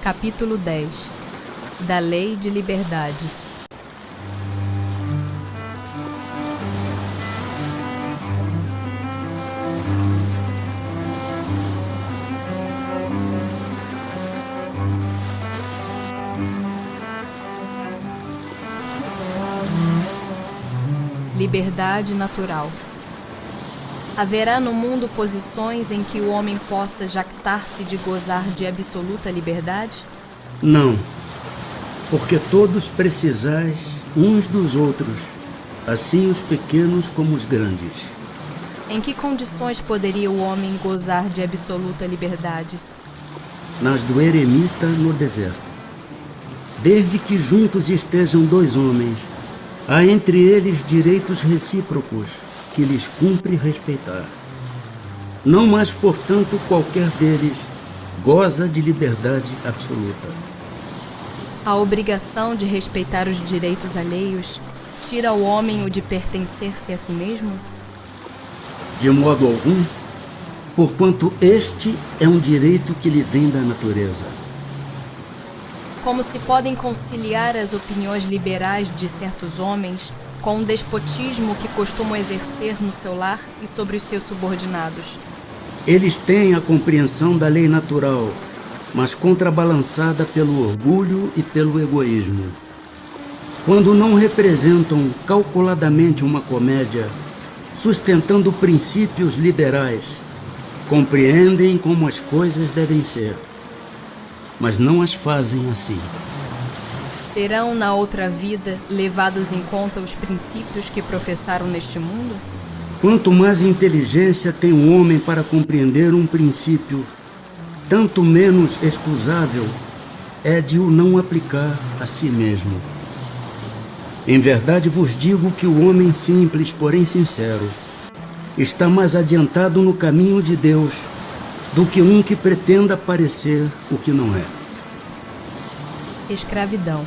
Capítulo 10 da Lei de Liberdade. Liberdade natural. Haverá no mundo posições em que o homem possa jactar-se de gozar de absoluta liberdade? Não, porque todos precisais uns dos outros, assim os pequenos como os grandes. Em que condições poderia o homem gozar de absoluta liberdade? Nas do eremita no deserto. Desde que juntos estejam dois homens, há entre eles direitos recíprocos que lhes cumpre respeitar. Não mais, portanto, qualquer deles goza de liberdade absoluta. A obrigação de respeitar os direitos alheios tira ao homem o de pertencer-se a si mesmo? De modo algum, porquanto este é um direito que lhe vem da natureza. Como se podem conciliar as opiniões liberais de certos homens com o despotismo que costumam exercer no seu lar e sobre os seus subordinados? Eles têm a compreensão da lei natural, mas contrabalançada pelo orgulho e pelo egoísmo. Quando não representam calculadamente uma comédia, sustentando princípios liberais, compreendem como as coisas devem ser, mas não as fazem assim. Serão na outra vida levados em conta os princípios que professaram neste mundo? Quanto mais inteligência tem o homem para compreender um princípio, tanto menos excusável é de o não aplicar a si mesmo. Em verdade vos digo que o homem simples, porém sincero, está mais adiantado no caminho de Deus do que um que pretenda parecer o que não é. Escravidão.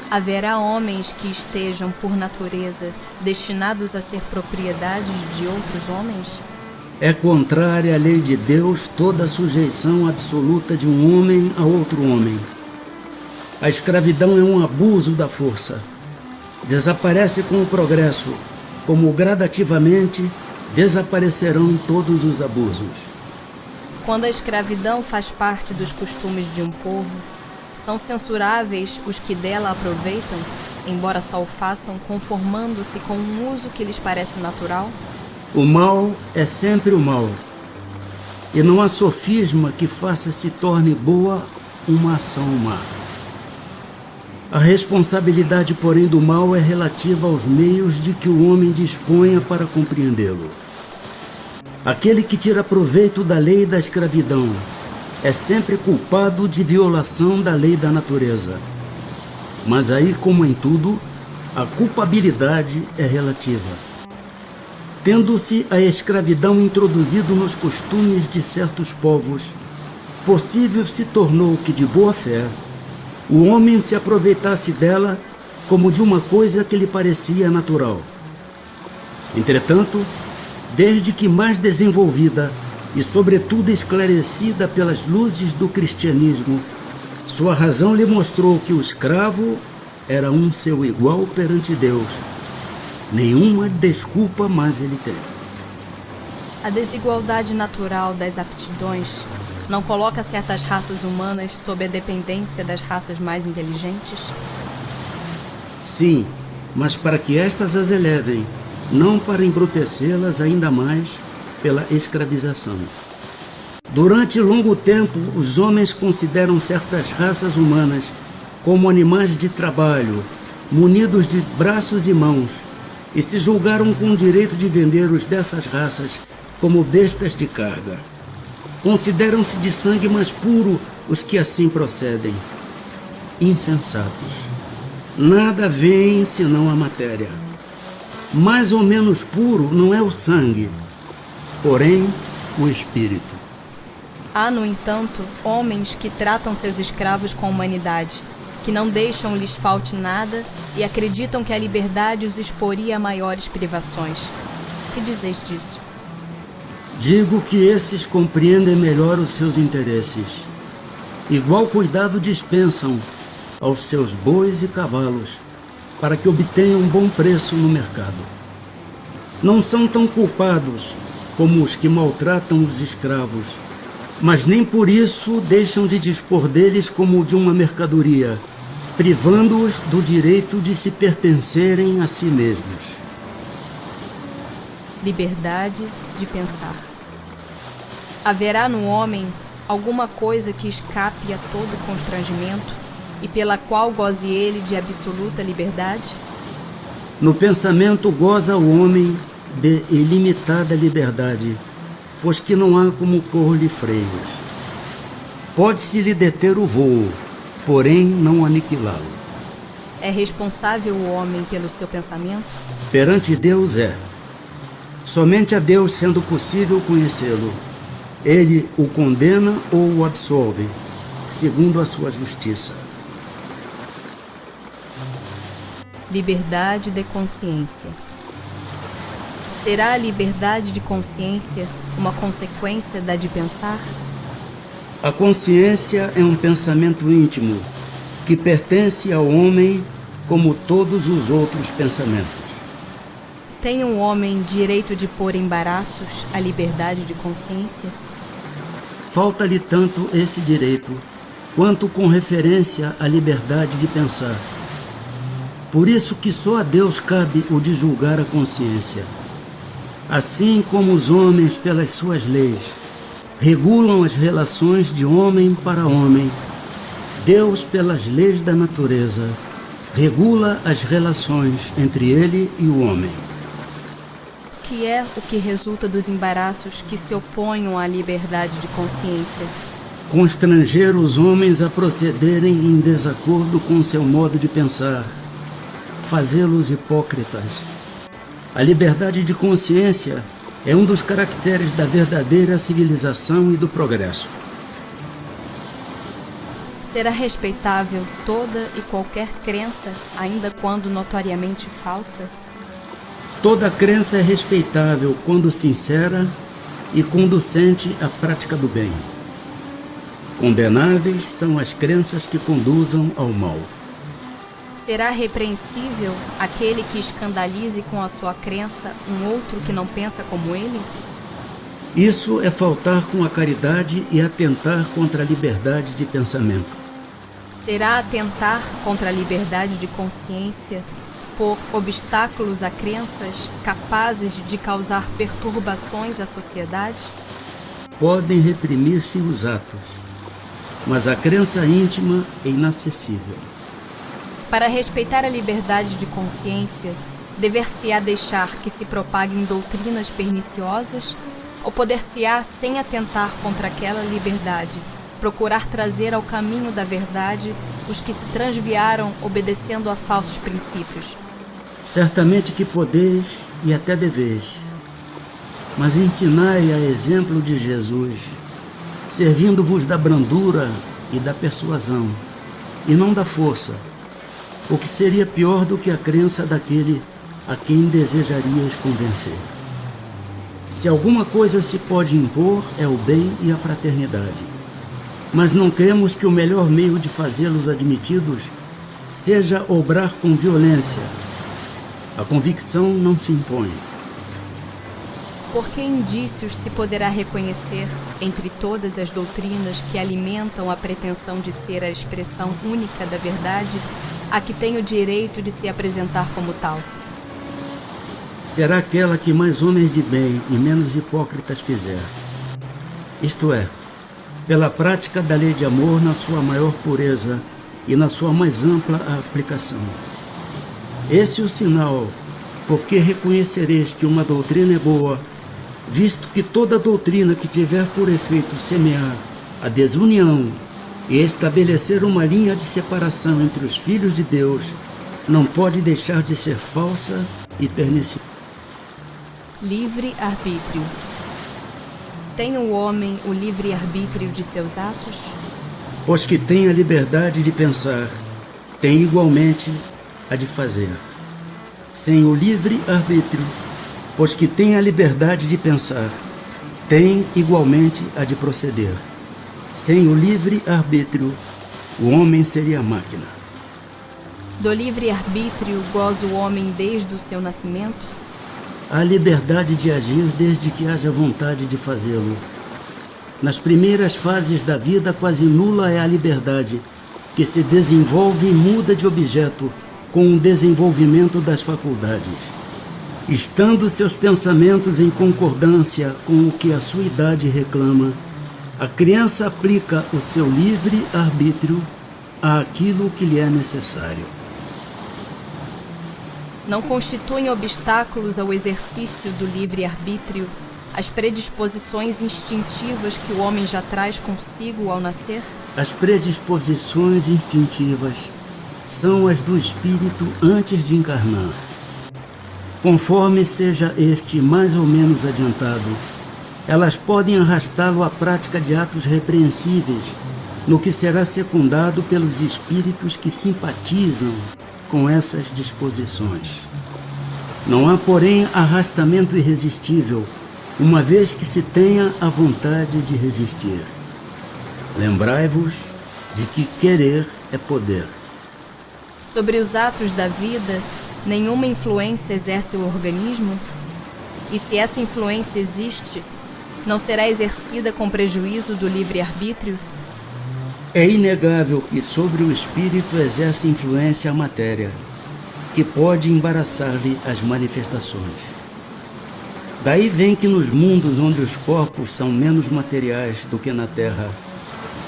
Haverá homens que estejam, por natureza, destinados a ser propriedades de outros homens? É contrária à lei de Deus toda a sujeição absoluta de um homem a outro homem. A escravidão é um abuso da força. Desaparece com o progresso, como gradativamente desaparecerão todos os abusos. Quando a escravidão faz parte dos costumes de um povo, são censuráveis os que dela aproveitam, embora só o façam conformando-se com um uso que lhes parece natural? O mal é sempre o mal, e não há sofisma que faça se torne boa uma ação má. A responsabilidade, porém, do mal é relativa aos meios de que o homem disponha para compreendê-lo. Aquele que tira proveito da lei da escravidão é sempre culpado de violação da lei da natureza. Mas aí, como em tudo, a culpabilidade é relativa. Tendo-se a escravidão introduzido nos costumes de certos povos, possível se tornou que, de boa fé, o homem se aproveitasse dela como de uma coisa que lhe parecia natural. Entretanto, desde que mais desenvolvida e, sobretudo, esclarecida pelas luzes do cristianismo, sua razão lhe mostrou que o escravo era um seu igual perante Deus. Nenhuma desculpa mais ele tem. A desigualdade natural das aptidões não coloca certas raças humanas sob a dependência das raças mais inteligentes? Sim, mas para que estas as elevem, não para embrutecê-las ainda mais pela escravização. Durante longo tempo, os homens consideram certas raças humanas como animais de trabalho, munidos de braços e mãos, e se julgaram com o direito de vender os dessas raças como bestas de carga. Consideram-se de sangue mais puro os que assim procedem. Insensatos. Nada veem senão a matéria. Mais ou menos puro não é o sangue, porém o espírito. Há, no entanto, homens que tratam seus escravos com humanidade, que não deixam lhes falte nada e acreditam que a liberdade os exporia a maiores privações. Que dizeis disso? Digo que esses compreendem melhor os seus interesses. Igual cuidado dispensam aos seus bois e cavalos, para que obtenham um bom preço no mercado. Não são tão culpados como os que maltratam os escravos, mas nem por isso deixam de dispor deles como de uma mercadoria, privando-os do direito de se pertencerem a si mesmos. Liberdade de pensar. Haverá no homem alguma coisa que escape a todo constrangimento e pela qual goze ele de absoluta liberdade? No pensamento goza o homem de ilimitada liberdade, pois que não há como pôr-lhe freios. Pode-se-lhe deter o vôo, porém não aniquilá-lo. É responsável o homem pelo seu pensamento? Perante Deus é. Somente a Deus sendo possível conhecê-lo. Ele o condena ou o absolve, segundo a sua justiça. Liberdade de consciência. Será a liberdade de consciência uma consequência da de pensar? A consciência é um pensamento íntimo que pertence ao homem como todos os outros pensamentos. Tem um homem direito de pôr embaraços à liberdade de consciência? Falta-lhe tanto esse direito, quanto com referência à liberdade de pensar. Por isso que só a Deus cabe o de julgar a consciência. Assim como os homens, pelas suas leis, regulam as relações de homem para homem, Deus, pelas leis da natureza, regula as relações entre ele e o homem. Que é o que resulta dos embaraços que se oponham à liberdade de consciência? Constranger os homens a procederem em desacordo com seu modo de pensar, fazê-los hipócritas. A liberdade de consciência é um dos caracteres da verdadeira civilização e do progresso. Será respeitável toda e qualquer crença, ainda quando notoriamente falsa? Toda crença é respeitável quando sincera e conducente à prática do bem. Condenáveis são as crenças que conduzam ao mal. Será repreensível aquele que escandalize com a sua crença um outro que não pensa como ele? Isso é faltar com a caridade e atentar contra a liberdade de pensamento. Será atentar contra a liberdade de consciência por obstáculos a crenças capazes de causar perturbações à sociedade? Podem reprimir-se os atos, mas a crença íntima é inacessível. Para respeitar a liberdade de consciência, dever-se-á deixar que se propaguem doutrinas perniciosas ou poder-se-á, sem atentar contra aquela liberdade, procurar trazer ao caminho da verdade os que se transviaram obedecendo a falsos princípios? Certamente que podeis e até deveis, mas ensinai a exemplo de Jesus, servindo-vos da brandura e da persuasão, e não da força, o que seria pior do que a crença daquele a quem desejarias convencer. Se alguma coisa se pode impor, é o bem e a fraternidade. Mas não cremos que o melhor meio de fazê-los admitidos seja obrar com violência. A convicção não se impõe. Por que indícios se poderá reconhecer, entre todas as doutrinas que alimentam a pretensão de ser a expressão única da verdade, a que tem o direito de se apresentar como tal? Será aquela que mais homens de bem e menos hipócritas fizer. Isto é, pela prática da lei de amor na sua maior pureza e na sua mais ampla aplicação. Esse é o sinal, porque reconhecereis que uma doutrina é boa, visto que toda doutrina que tiver por efeito semear a desunião e estabelecer uma linha de separação entre os filhos de Deus, não pode deixar de ser falsa e perniciosa. Livre-arbítrio. Tem o homem o livre-arbítrio de seus atos? Pois que tem a liberdade de pensar, tem igualmente a de fazer. Sem o livre-arbítrio, pois que tem a liberdade de pensar, tem igualmente a de proceder. Sem o livre-arbítrio, o homem seria máquina. Do livre-arbítrio goza o homem desde o seu nascimento? Há liberdade de agir desde que haja vontade de fazê-lo. Nas primeiras fases da vida, quase nula é a liberdade, que se desenvolve e muda de objeto com o desenvolvimento das faculdades. Estando seus pensamentos em concordância com o que a sua idade reclama, a criança aplica o seu livre-arbítrio àquilo que lhe é necessário. Não constituem obstáculos ao exercício do livre-arbítrio as predisposições instintivas que o homem já traz consigo ao nascer? As predisposições instintivas são as do espírito antes de encarnar. Conforme seja este mais ou menos adiantado, elas podem arrastá-lo à prática de atos repreensíveis, no que será secundado pelos espíritos que simpatizam com essas disposições. Não há, porém, arrastamento irresistível, uma vez que se tenha a vontade de resistir. Lembrai-vos de que querer é poder. Sobre os atos da vida, nenhuma influência exerce o organismo? E se essa influência existe, não será exercida com prejuízo do livre-arbítrio? É inegável que sobre o espírito exerce influência a matéria, que pode embaraçar-lhe as manifestações. Daí vem que nos mundos onde os corpos são menos materiais do que na Terra,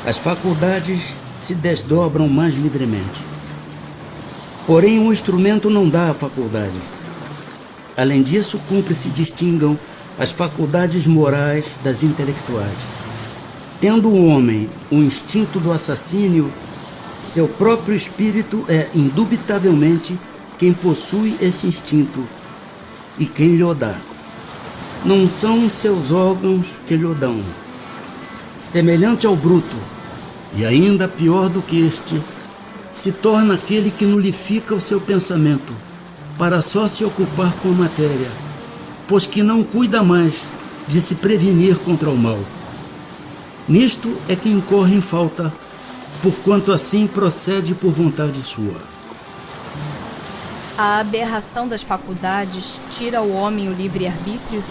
as faculdades se desdobram mais livremente. Porém, o instrumento não dá a faculdade. Além disso, cumpre se distingam as faculdades morais das intelectuais. Tendo o homem o instinto do assassínio, seu próprio espírito é indubitavelmente quem possui esse instinto e quem lhe o dá. Não são seus órgãos que lhe o dão. Semelhante ao bruto, e ainda pior do que este, se torna aquele que nulifica o seu pensamento, para só se ocupar com a matéria, pois que não cuida mais de se prevenir contra o mal. Nisto é que incorre em falta, porquanto assim procede por vontade sua. A aberração das faculdades tira ao homem o livre-arbítrio?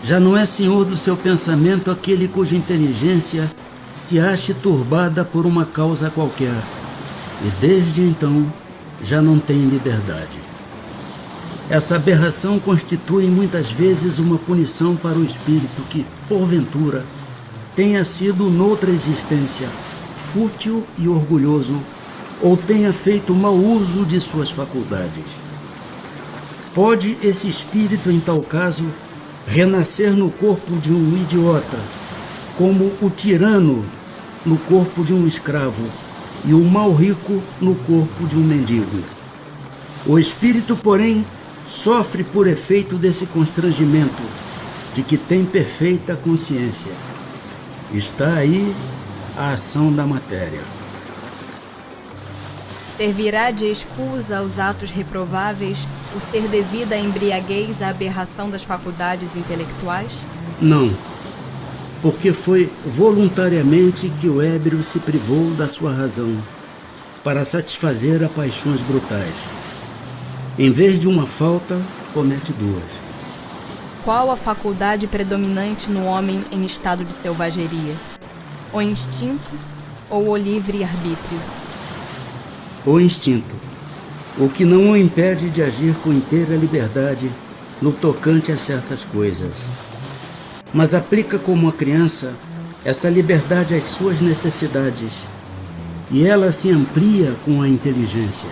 Já não é senhor do seu pensamento aquele cuja inteligência se ache turbada por uma causa qualquer, e desde então já não tem liberdade. Essa aberração constitui muitas vezes uma punição para o espírito que, porventura, tenha sido noutra existência fútil e orgulhoso, ou tenha feito mau uso de suas faculdades. Pode esse espírito, em tal caso, renascer no corpo de um idiota, como o tirano no corpo de um escravo e o mau rico no corpo de um mendigo. O espírito, porém, sofre por efeito desse constrangimento, de que tem perfeita consciência. Está aí a ação da matéria. Servirá de escusa aos atos reprováveis o ser devida à embriaguez à aberração das faculdades intelectuais? Não, porque foi voluntariamente que o ébrio se privou da sua razão, para satisfazer a paixões brutais. Em vez de uma falta, comete duas. Qual a faculdade predominante no homem em estado de selvageria? O instinto ou o livre-arbítrio? O instinto, o que não o impede de agir com inteira liberdade no tocante a certas coisas, mas aplica como a criança essa liberdade às suas necessidades, e ela se amplia com a inteligência.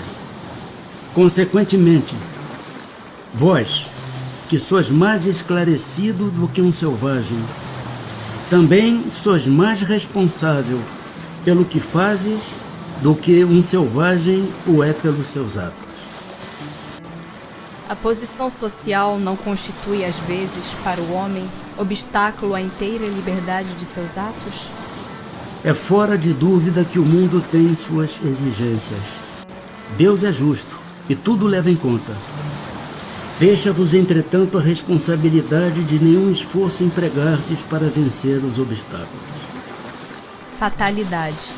Consequentemente, vós, que sois mais esclarecido do que um selvagem, também sois mais responsável pelo que fazes do que um selvagem o é pelos seus atos. A posição social não constitui, às vezes, para o homem, obstáculo à inteira liberdade de seus atos? É fora de dúvida que o mundo tem suas exigências. Deus é justo e tudo leva em conta. Deixa-vos, entretanto, a responsabilidade de nenhum esforço empregardes para vencer os obstáculos. Fatalidade.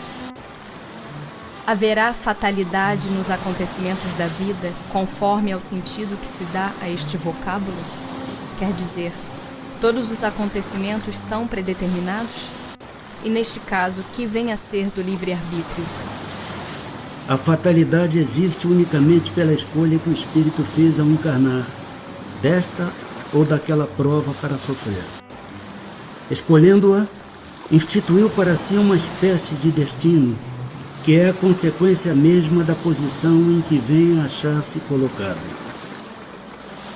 Haverá fatalidade nos acontecimentos da vida, conforme ao sentido que se dá a este vocábulo? Quer dizer, todos os acontecimentos são predeterminados? E neste caso, que vem a ser do livre-arbítrio? A fatalidade existe unicamente pela escolha que o espírito fez ao encarnar, desta ou daquela prova para sofrer. Escolhendo-a, instituiu para si uma espécie de destino, que é a consequência mesma da posição em que vem a achar-se colocado.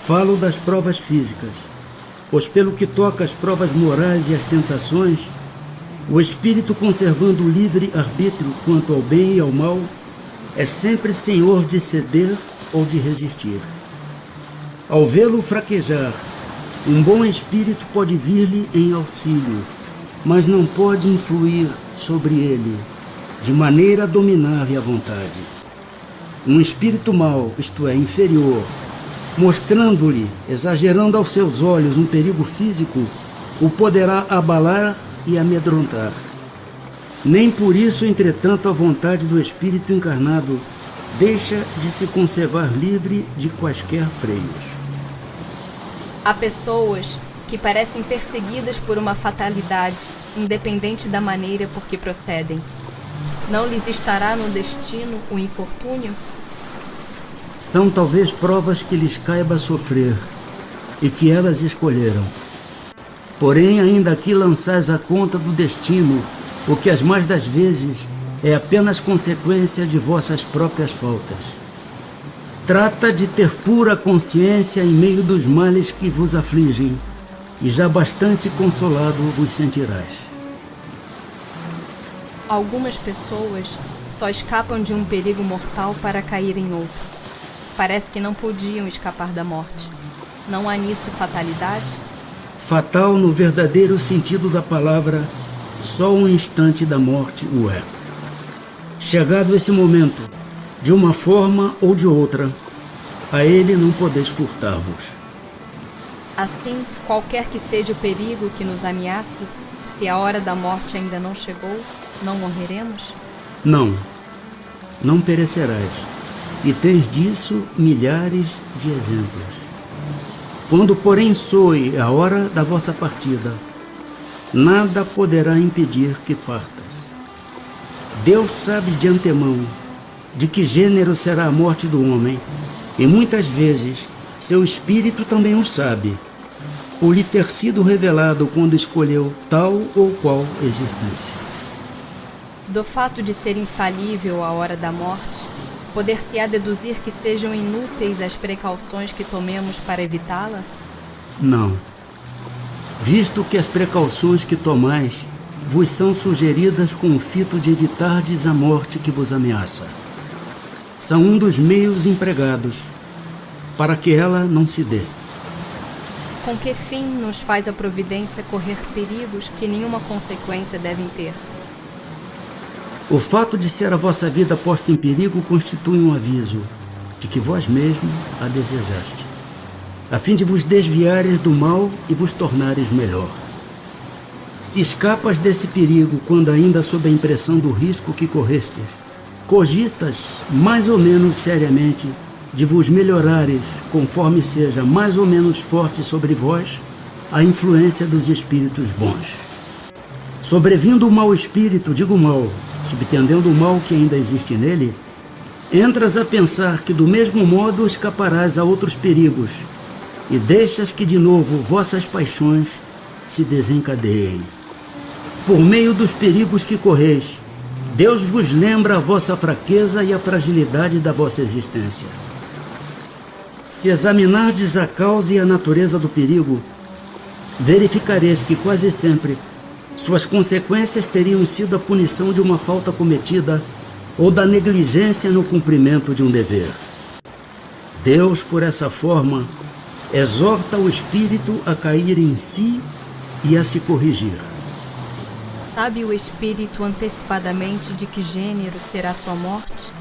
Falo das provas físicas, pois pelo que toca às provas morais e às tentações, o espírito, conservando o livre arbítrio quanto ao bem e ao mal, é sempre senhor de ceder ou de resistir. Ao vê-lo fraquejar, um bom espírito pode vir-lhe em auxílio, mas não pode influir sobre ele, de maneira a dominar-lhe a vontade. Um espírito mau, isto é, inferior, mostrando-lhe, exagerando aos seus olhos um perigo físico, o poderá abalar e amedrontar. Nem por isso, entretanto, a vontade do espírito encarnado deixa de se conservar livre de quaisquer freios. Há pessoas que parecem perseguidas por uma fatalidade, independente da maneira por que procedem. Não lhes estará no destino o infortúnio? São talvez provas que lhes caiba sofrer e que elas escolheram. Porém, ainda aqui lançais à conta do destino o que as mais das vezes é apenas consequência de vossas próprias faltas. Trata de ter pura consciência em meio dos males que vos afligem, e já bastante consolado vos sentirás. Algumas pessoas só escapam de um perigo mortal para cair em outro. Parece que não podiam escapar da morte. Não há nisso fatalidade? Fatal no verdadeiro sentido da palavra, só um instante da morte o é. Chegado esse momento, de uma forma ou de outra, a ele não podeis furtar-vos. Assim, qualquer que seja o perigo que nos ameace, se a hora da morte ainda não chegou, não morreremos? Não perecerás, e tens disso milhares de exemplos. Quando, porém, soe a hora da vossa partida, nada poderá impedir que partas. Deus sabe de antemão de que gênero será a morte do homem, e muitas vezes seu espírito também o sabe, por lhe ter sido revelado quando escolheu tal ou qual existência. Do fato de ser infalível a hora da morte, poder-se-á deduzir que sejam inúteis as precauções que tomemos para evitá-la? Não. Visto que as precauções que tomais vos são sugeridas com o fito de evitardes a morte que vos ameaça. São um dos meios empregados para que ela não se dê. Com que fim nos faz a providência correr perigos que nenhuma consequência devem ter? O fato de ser a vossa vida posta em perigo constitui um aviso de que vós mesmo a desejaste, a fim de vos desviares do mal e vos tornares melhor. Se escapas desse perigo quando ainda sob a impressão do risco que correstes, cogitas mais ou menos seriamente de vos melhorares conforme seja mais ou menos forte sobre vós a influência dos espíritos bons. Sobrevindo o mau espírito, digo mal, subtendendo o mal que ainda existe nele, entras a pensar que do mesmo modo escaparás a outros perigos e deixas que de novo vossas paixões se desencadeiem. Por meio dos perigos que correis, Deus vos lembra a vossa fraqueza e a fragilidade da vossa existência. Se examinardes a causa e a natureza do perigo, verificareis que quase sempre suas consequências teriam sido a punição de uma falta cometida ou da negligência no cumprimento de um dever. Deus, por essa forma, exorta o espírito a cair em si e a se corrigir. Sabe o espírito antecipadamente de que gênero será sua morte?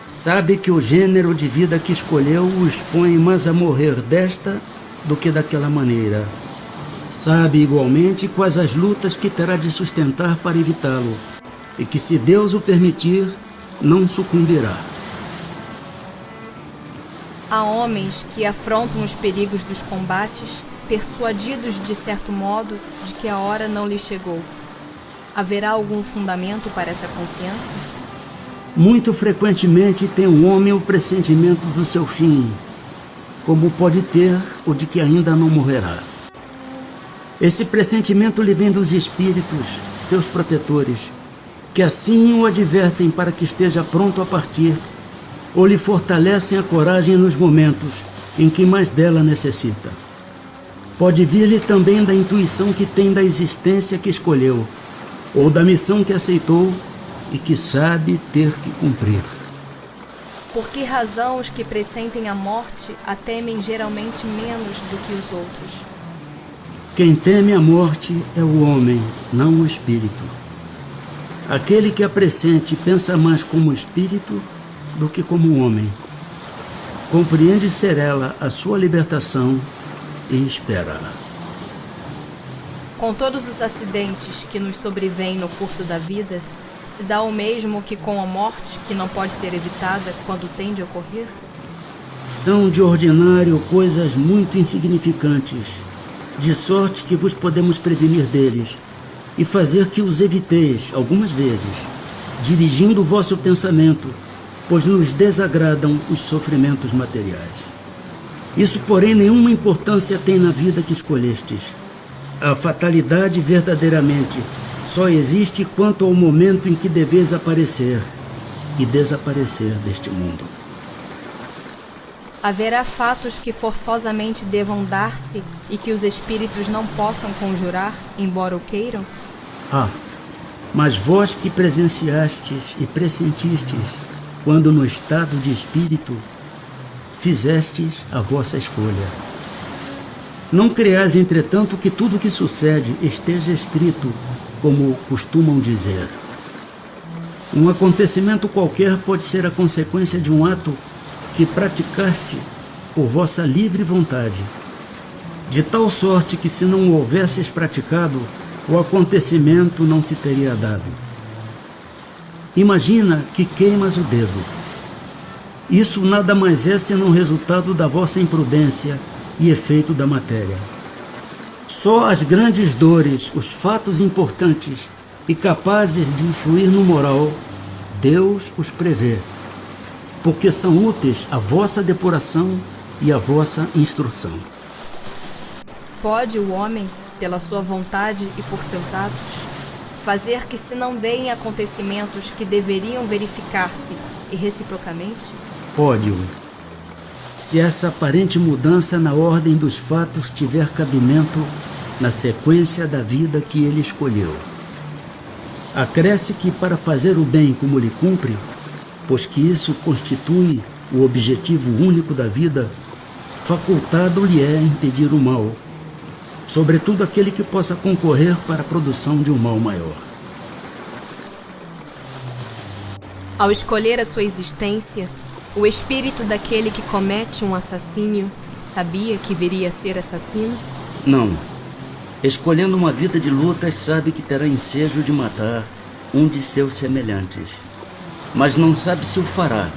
Sabe que o gênero de vida que escolheu o expõe mais a morrer desta do que daquela maneira. Sabe igualmente quais as lutas que terá de sustentar para evitá-lo, e que, se Deus o permitir, não sucumbirá. Há homens que afrontam os perigos dos combates, persuadidos de certo modo de que a hora não lhes chegou. Haverá algum fundamento para essa confiança? Muito frequentemente tem um homem o pressentimento do seu fim, como pode ter o de que ainda não morrerá. Esse pressentimento lhe vem dos espíritos, seus protetores, que assim o advertem para que esteja pronto a partir, ou lhe fortalecem a coragem nos momentos em que mais dela necessita. Pode vir-lhe também da intuição que tem da existência que escolheu, ou da missão que aceitou e que sabe ter que cumprir. Por que razão os que pressentem a morte a temem geralmente menos do que os outros? Quem teme a morte é o homem, não o espírito. Aquele que a pressente pensa mais como espírito do que como homem. Compreende ser ela a sua libertação e espera-a. Com todos os acidentes que nos sobrevêm no curso da vida, se dá o mesmo que com a morte, que não pode ser evitada quando tende a ocorrer? São de ordinário coisas muito insignificantes, de sorte que vos podemos prevenir deles e fazer que os eviteis algumas vezes, dirigindo o vosso pensamento, pois nos desagradam os sofrimentos materiais. Isso, porém, nenhuma importância tem na vida que escolhestes. A fatalidade verdadeiramente só existe quanto ao momento em que deveis aparecer e desaparecer deste mundo. Haverá fatos que forçosamente devam dar-se e que os espíritos não possam conjurar, embora o queiram? Mas vós que presenciastes e pressentistes, quando no estado de espírito, fizestes a vossa escolha. Não creais, entretanto, que tudo o que sucede esteja escrito, como costumam dizer. Um acontecimento qualquer pode ser a consequência de um ato que praticaste por vossa livre vontade, de tal sorte que, se não o houvesses praticado, o acontecimento não se teria dado. Imagina que queimas o dedo. Isso nada mais é senão resultado da vossa imprudência e efeito da matéria. Só as grandes dores, os fatos importantes e capazes de influir no moral, Deus os prevê, porque são úteis à vossa depuração e à vossa instrução. Pode o homem, pela sua vontade e por seus atos, fazer que se não deem acontecimentos que deveriam verificar-se e reciprocamente? Pode-o, se essa aparente mudança na ordem dos fatos tiver cabimento na sequência da vida que ele escolheu. Acresce que, para fazer o bem como lhe cumpre, pois que isso constitui o objetivo único da vida, facultado-lhe é impedir o mal, sobretudo aquele que possa concorrer para a produção de um mal maior. Ao escolher a sua existência, o espírito daquele que comete um assassínio sabia que viria a ser assassino? Não. Escolhendo uma vida de lutas, sabe que terá ensejo de matar um de seus semelhantes. Mas não sabe se o fará,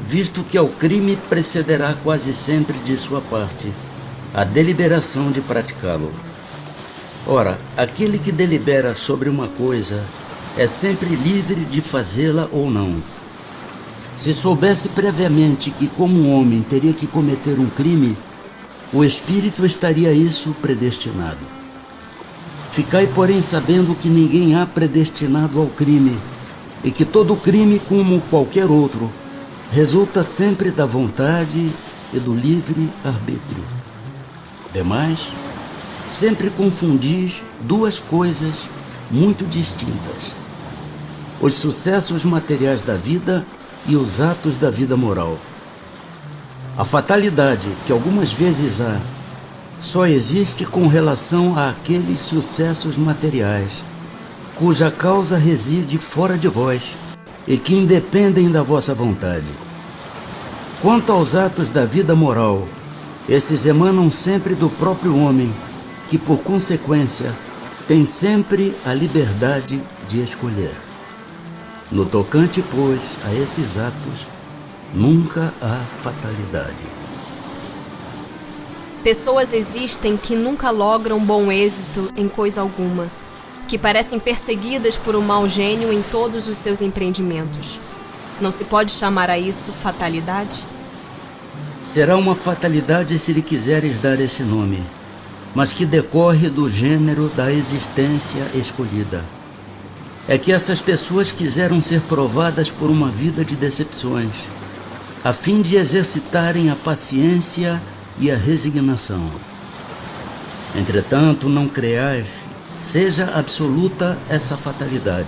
visto que ao crime precederá quase sempre de sua parte a deliberação de praticá-lo. Ora, aquele que delibera sobre uma coisa é sempre livre de fazê-la ou não. Se soubesse previamente que, como um homem, teria que cometer um crime, o espírito estaria a isso predestinado. Ficai, porém, sabendo que ninguém há predestinado ao crime, e que todo crime, como qualquer outro, resulta sempre da vontade e do livre arbítrio. Demais, sempre confundis duas coisas muito distintas: os sucessos materiais da vida e os atos da vida moral. A fatalidade que algumas vezes há só existe com relação àqueles sucessos materiais, cuja causa reside fora de vós e que independem da vossa vontade. Quanto aos atos da vida moral, esses emanam sempre do próprio homem, que, por consequência, tem sempre a liberdade de escolher. No tocante, pois, a esses atos, nunca há fatalidade. Pessoas existem que nunca logram bom êxito em coisa alguma, que parecem perseguidas por um mau gênio em todos os seus empreendimentos. Não se pode chamar a isso fatalidade? Será uma fatalidade se lhe quiseres dar esse nome, mas que decorre do gênero da existência escolhida. É que essas pessoas quiseram ser provadas por uma vida de decepções, a fim de exercitarem a paciência e a resignação. Entretanto, não creais, seja absoluta essa fatalidade.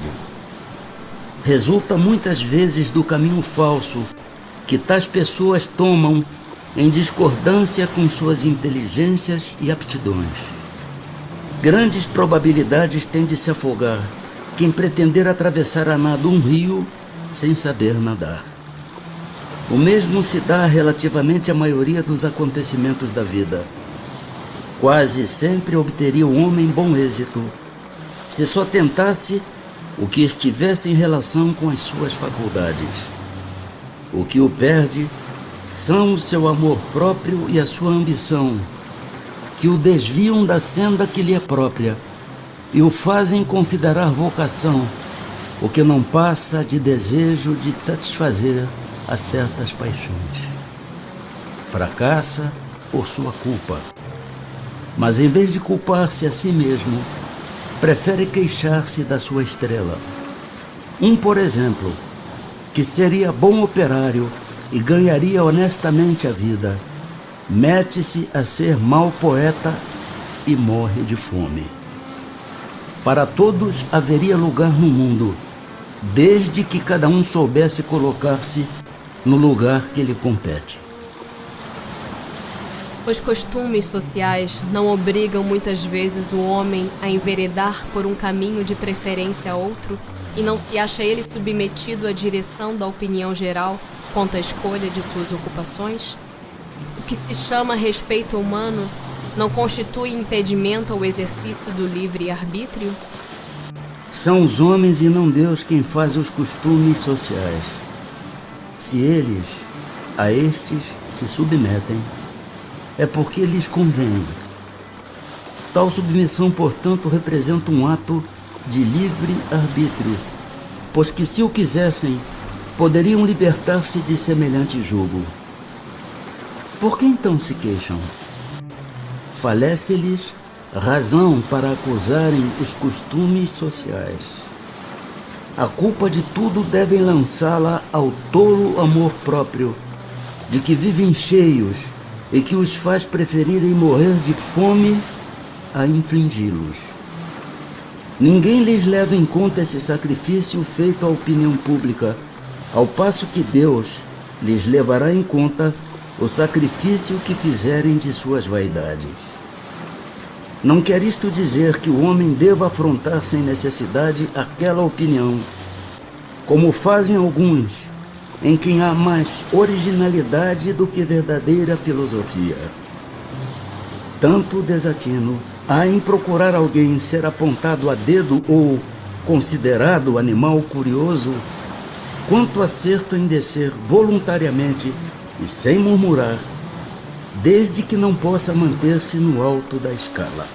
Resulta muitas vezes do caminho falso que tais pessoas tomam em discordância com suas inteligências e aptidões. Grandes probabilidades tem de se afogar quem pretender atravessar a nado um rio sem saber nadar. O mesmo se dá relativamente à maioria dos acontecimentos da vida. Quase sempre obteria o homem bom êxito se só tentasse o que estivesse em relação com as suas faculdades. O que o perde são o seu amor próprio e a sua ambição, que o desviam da senda que lhe é própria e o fazem considerar vocação, o que não passa de desejo de satisfazer a certas paixões. Fracassa por sua culpa, mas em vez de culpar-se a si mesmo, prefere queixar-se da sua estrela. Por exemplo, que seria bom operário e ganharia honestamente a vida, mete-se a ser mau poeta e morre de fome. Para todos haveria lugar no mundo, desde que cada um soubesse colocar-se no lugar que lhe compete. Os costumes sociais não obrigam muitas vezes o homem a enveredar por um caminho de preferência a outro e não se acha ele submetido à direção da opinião geral quanto à escolha de suas ocupações? O que se chama respeito humano não constitui impedimento ao exercício do livre-arbítrio? São os homens e não Deus quem faz os costumes sociais. Se eles a estes se submetem, é porque lhes convém. Tal submissão, portanto, representa um ato de livre-arbítrio, pois que, se o quisessem, poderiam libertar-se de semelhante jugo. Por que então se queixam? Falece-lhes razão para acusarem os costumes sociais. A culpa de tudo devem lançá-la ao tolo amor próprio, de que vivem cheios e que os faz preferirem morrer de fome a infligi-los. Ninguém lhes leva em conta esse sacrifício feito à opinião pública, ao passo que Deus lhes levará em conta o sacrifício que fizerem de suas vaidades. Não quer isto dizer que o homem deva afrontar sem necessidade aquela opinião, como fazem alguns, em quem há mais originalidade do que verdadeira filosofia. Tanto desatino há em procurar alguém ser apontado a dedo ou considerado animal curioso, quanto acerto em descer voluntariamente e sem murmurar, desde que não possa manter-se no alto da escala.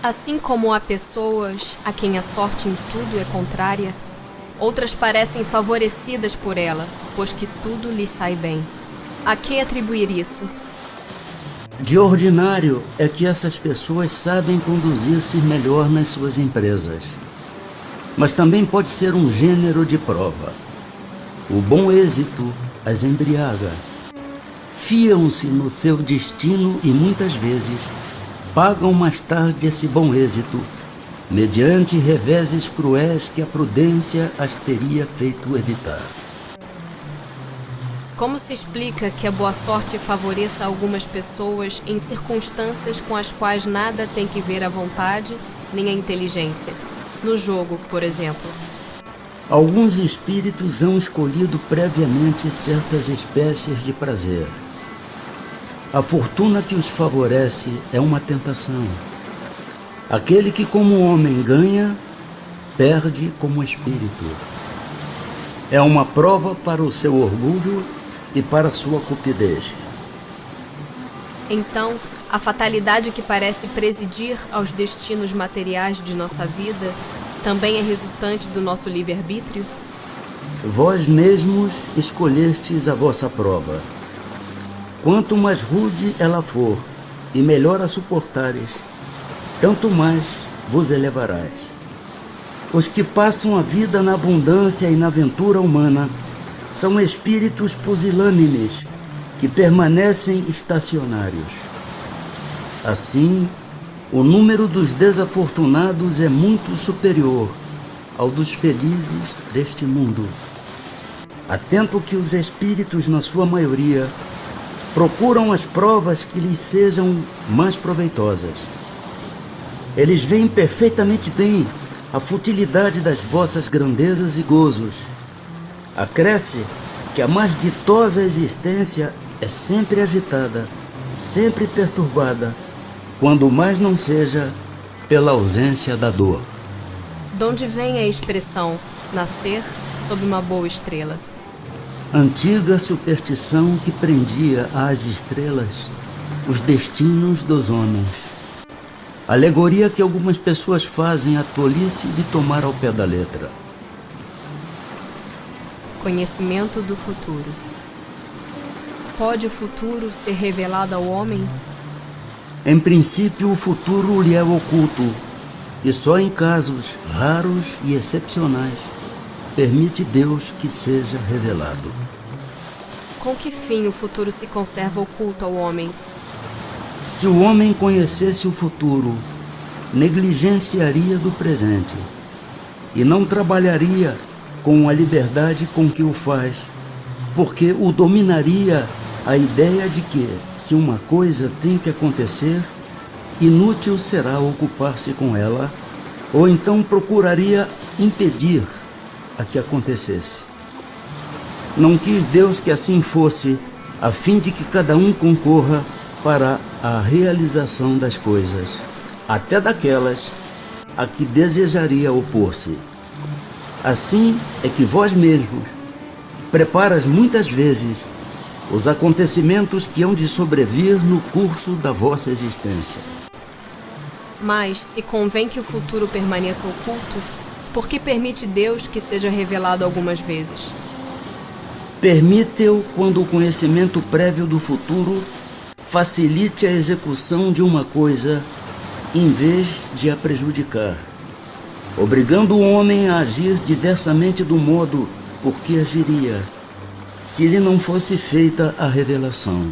Assim como há pessoas a quem a sorte em tudo é contrária, outras parecem favorecidas por ela, pois que tudo lhes sai bem. A que atribuir isso? De ordinário é que essas pessoas sabem conduzir-se melhor nas suas empresas. Mas também pode ser um gênero de prova. O bom êxito as embriaga. Fiam-se no seu destino e muitas vezes pagam mais tarde esse bom êxito, mediante reveses cruéis que a prudência as teria feito evitar. Como se explica que a boa sorte favoreça algumas pessoas em circunstâncias com as quais nada tem que ver a vontade nem a inteligência? No jogo, por exemplo. Alguns espíritos hão escolhido previamente certas espécies de prazer. A fortuna que os favorece é uma tentação. Aquele que como homem ganha, perde como espírito. É uma prova para o seu orgulho e para a sua cupidez. Então, a fatalidade que parece presidir aos destinos materiais de nossa vida também é resultante do nosso livre-arbítrio? Vós mesmos escolhestes a vossa prova. Quanto mais rude ela for e melhor a suportares, tanto mais vos elevarás. Os que passam a vida na abundância e na aventura humana são espíritos pusilânimes que permanecem estacionários. Assim, o número dos desafortunados é muito superior ao dos felizes deste mundo. Atento que os espíritos, na sua maioria, procuram as provas que lhes sejam mais proveitosas. Eles veem perfeitamente bem a futilidade das vossas grandezas e gozos. Acresce que a mais ditosa existência é sempre agitada, sempre perturbada, quando mais não seja pela ausência da dor. De onde vem a expressão nascer sob uma boa estrela? Antiga superstição que prendia às estrelas os destinos dos homens. Alegoria que algumas pessoas fazem a tolice de tomar ao pé da letra. Conhecimento do futuro. Pode o futuro ser revelado ao homem? Em princípio, o futuro lhe é oculto, e só em casos raros e excepcionais permite Deus que seja revelado. Com que fim o futuro se conserva oculto ao homem? Se o homem conhecesse o futuro, negligenciaria do presente e não trabalharia com a liberdade com que o faz, porque o dominaria a ideia de que, se uma coisa tem que acontecer, inútil será ocupar-se com ela, ou então procuraria impedir a que acontecesse. Não quis Deus que assim fosse, a fim de que cada um concorra para a realização das coisas, até daquelas a que desejaria opor-se. Assim é que vós mesmos preparas muitas vezes os acontecimentos que hão de sobrevir no curso da vossa existência. Mas, se convém que o futuro permaneça oculto, por que permite Deus que seja revelado algumas vezes? Permite-o quando o conhecimento prévio do futuro facilite a execução de uma coisa em vez de a prejudicar, obrigando o homem a agir diversamente do modo por que agiria se lhe não fosse feita a revelação.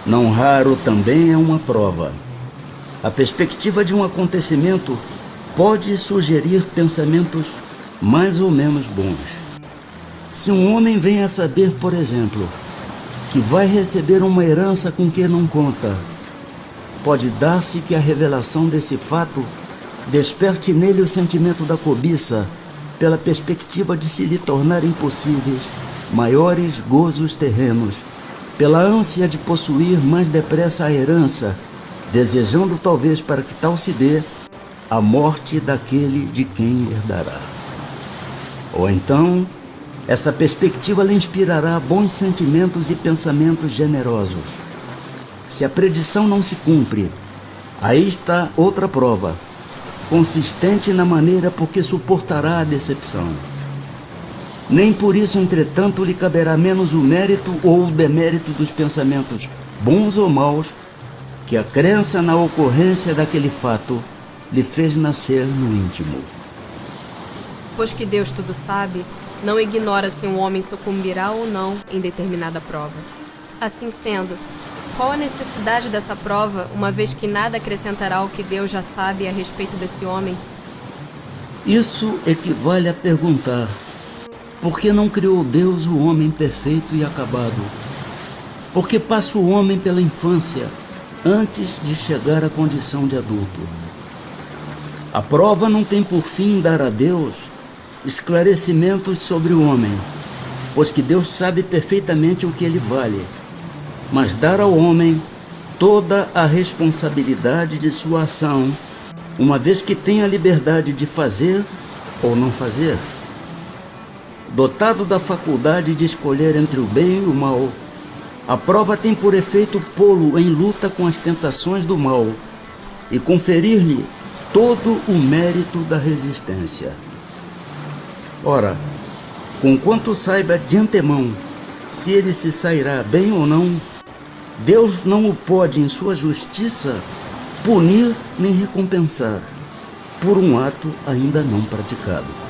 Não raro também é uma prova. A perspectiva de um acontecimento pode sugerir pensamentos mais ou menos bons. Se um homem vem a saber, por exemplo, que vai receber uma herança com que não conta, pode dar-se que a revelação desse fato desperte nele o sentimento da cobiça, pela perspectiva de se lhe tornar impossíveis maiores gozos terrenos, pela ânsia de possuir mais depressa a herança, desejando talvez, para que tal se dê, a morte daquele de quem herdará. Ou então, essa perspectiva lhe inspirará bons sentimentos e pensamentos generosos. Se a predição não se cumpre, aí está outra prova, consistente na maneira por que suportará a decepção. Nem por isso, entretanto, lhe caberá menos o mérito ou o demérito dos pensamentos, bons ou maus, que a crença na ocorrência daquele fato lhe fez nascer no íntimo. Pois que Deus tudo sabe, não ignora se um homem sucumbirá ou não em determinada prova. Assim sendo, qual a necessidade dessa prova, uma vez que nada acrescentará ao que Deus já sabe a respeito desse homem? Isso equivale a perguntar: por que não criou Deus o homem perfeito e acabado? Por que passa o homem pela infância antes de chegar à condição de adulto? A prova não tem por fim dar a Deus esclarecimentos sobre o homem, pois que Deus sabe perfeitamente o que ele vale. mas dar ao homem toda a responsabilidade de sua ação, uma vez que tem a liberdade de fazer ou não fazer. Dotado da faculdade de escolher entre o bem e o mal, a prova tem por efeito pô-lo em luta com as tentações do mal e conferir-lhe todo o mérito da resistência. Ora, conquanto saiba de antemão se ele se sairá bem ou não, Deus não o pode, em sua justiça, punir nem recompensar por um ato ainda não praticado.